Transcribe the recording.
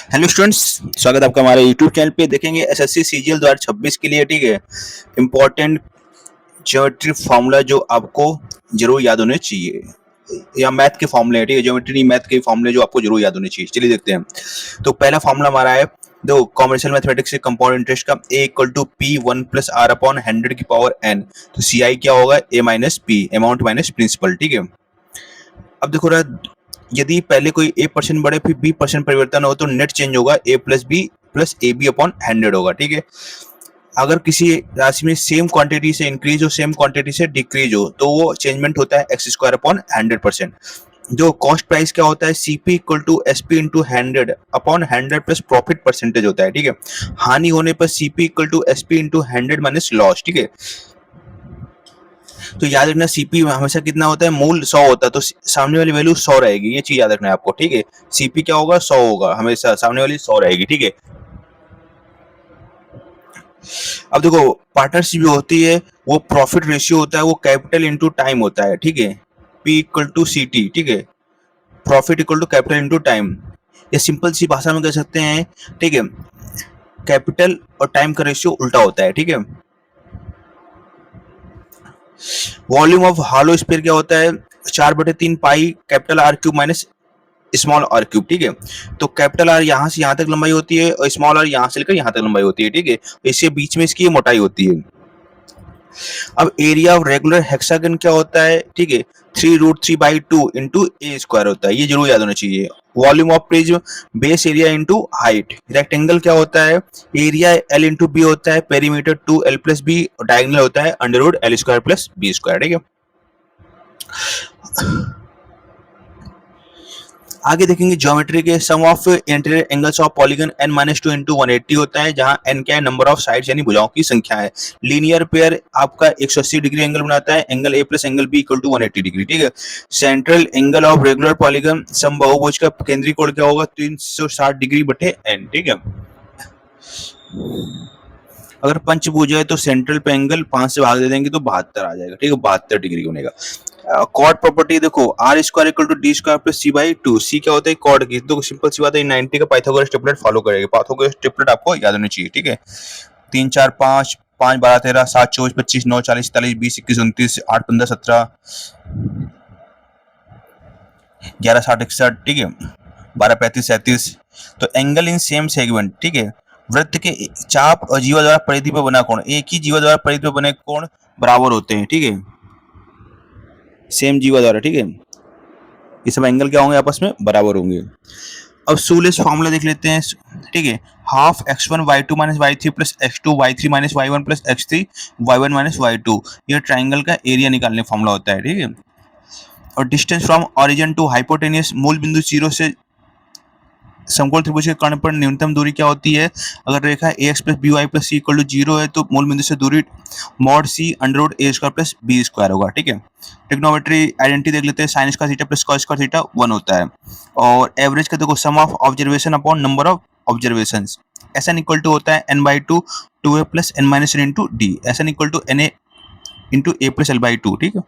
Hello students, स्वागत है आपका हमारे यूट्यूब चैनल पे। देखेंगे एसएससी सीजीएल 2026 के लिए, ठीक है, इम्पोर्टेंट ज्योमेट्री फार्मूला जो आपको जरूर याद होने चाहिए, या मैथ के फॉर्मूले हैं, ठीक है, ज्योमेट्री मैथ के फॉर्मूले जो आपको जरूर याद होने चाहिए। चलिए देखते हैं। तो पहला फॉर्मूला हमारा है, दो कॉमर्शियल मैथमेटिक्स से कंपाउंड इंटरेस्ट का, A equal to P one plus R upon 100 की पावर एन। तो सी आई क्या होगा, A minus P, amount minus principal, ठीक है। अब देखो रहा, यदि पहले कोई ए परसेंट बढ़े फिर बी परसेंट परिवर्तन हो तो नेट चेंज होगा a plus b plus a b upon 100 होगा, ठीक है। अगर किसी राशि में सेम क्वांटिटी से इंक्रीज हो, सेम क्वांटिटी से डिक्रीज हो, तो वो चेंजमेंट होता है एक्स स्क्वायर अपॉन 100%। जो कॉस्ट प्राइस क्या होता है, CP equal to SP into 100 upon 100 plus profit percentage होता है, ठीक है। हानि होने पर CP equal to SP into 100 minus loss, ठीक है। तो याद रखना, सीपी हमेशा कितना होता है, मूल 100 होता है, तो सामने वाली वैल्यू 100 रहेगी, ये चीज याद रखना है आपको, ठीक है। सीपी क्या होगा, 100 होगा, हमेशा सामने वाली 100 रहेगी, ठीक है। अब देखो, पार्टनरशिप जो होती है वो प्रॉफिट रेशियो होता है, वो कैपिटल इंटू टाइम होता है, ठीक है। P equal to C T, ठीक है, profit equal to capital into time. ये सिंपल सी भाषा में कह सकते हैं, ठीक है। कैपिटल और टाइम का रेशियो उल्टा होता है, ठीक है। वॉल्यूम ऑफ हॉलो स्फीयर क्या होता है, 4/3 pi capital R cube minus small R cube, ठीक है। तो कैपिटल आर यहाँ से यहाँ तक लंबाई होती है और स्मॉल आर यहाँ से लेकर यहाँ तक लंबाई होती है, ठीक है। इसके बीच में इसकी मोटाई होती है। अब एरिया ऑफ रेगुलर हेक्सागन क्या होता है, ठीक है, 3√3/2 इंटू ए स्क्वायर होता है, ये जरूर याद होना चाहिए। Volume of prism base area into height. Rectangle क्या होता है, एरिया एल इंटू बी होता है, perimeter 2l plus B, diagonal होता है √l square plus b square, ठीक है। आगे देखेंगे ज्योमेट्री के, sum of interior angles of polygon n minus 2 into 180 होता है, जहां n क्या है, नंबर ऑफ साइड्स यानी भुजाओं की संख्या है। लीनियर पेयर आपका 180 डिग्री एंगल बनाता है, angle a plus angle b equal to 180 degree, ठीक है। Central angle of regular polygon समबाहुभुज का केंद्रीय कोण क्या होगा, 360 डिग्री बटे n, ठीक है। अगर पंचभुज है तो सेंट्रल पे एंगल 5 से भाग दे देंगे तो 72 आ जाएगा, ठीक है, 72 डिग्री बनेगा। कॉर्ड प्रॉपर्टी देखो, R square equal to D square plus C by 2। C क्या होता है, कॉर्ड की, तो सिंपल सी बात है, 90 का पाइथागोरस ट्रिपलेट फॉलो करेगा। पाइथागोरस ट्रिपलेट आपको याद होनी चाहिए, ठीक है। 3 4 5 5 12 13 7 24 25 9 40 41 20 21 29 8 15 17 11 60 61, ठीक है, 12 35 37। तो एंगल इन सेम सेगमेंट, ठीक है। वृत्त के चाप और जीवा द्वारा परिधि पर बना कोण, एक ही जीवा द्वारा परिधि पर बने कोण बराबर होते हैं, ठीक है, सेम जीवा द्वारा, ठीक है। ये सब एंगल क्या होंगे, आपस में बराबर होंगे। अब सूलेस फॉर्मूला देख लेते हैं, ठीक है। Half x1 y2 minus y3 plus x2 y3 minus y1 plus x3 y1 minus y2, ये ट्राइंगल का एरिया निकालने फॉर्मूला होता है, ठीक है। और distance from origin to hypotenuse, मूल बिंदु 0 से समकोण त्रिभुज के कर्ण पर न्यूनतम दूरी क्या होती है। अगर रेखा ax plus b y plus c equal to 0 है तो मूल बिंदु से दूरी mod c under a square plus b square होगा, ठीक है। ट्रिग्नोमेट्री आइडेंटिटी देख लेते हैं, sine square theta plus cos square theta 1 होता है। और एवरेज का देखो, sum of observation upon number of observations, n equal to होता है n/2 2a plus n minus n into D, N equal to na into a plus l/2, ठीक है।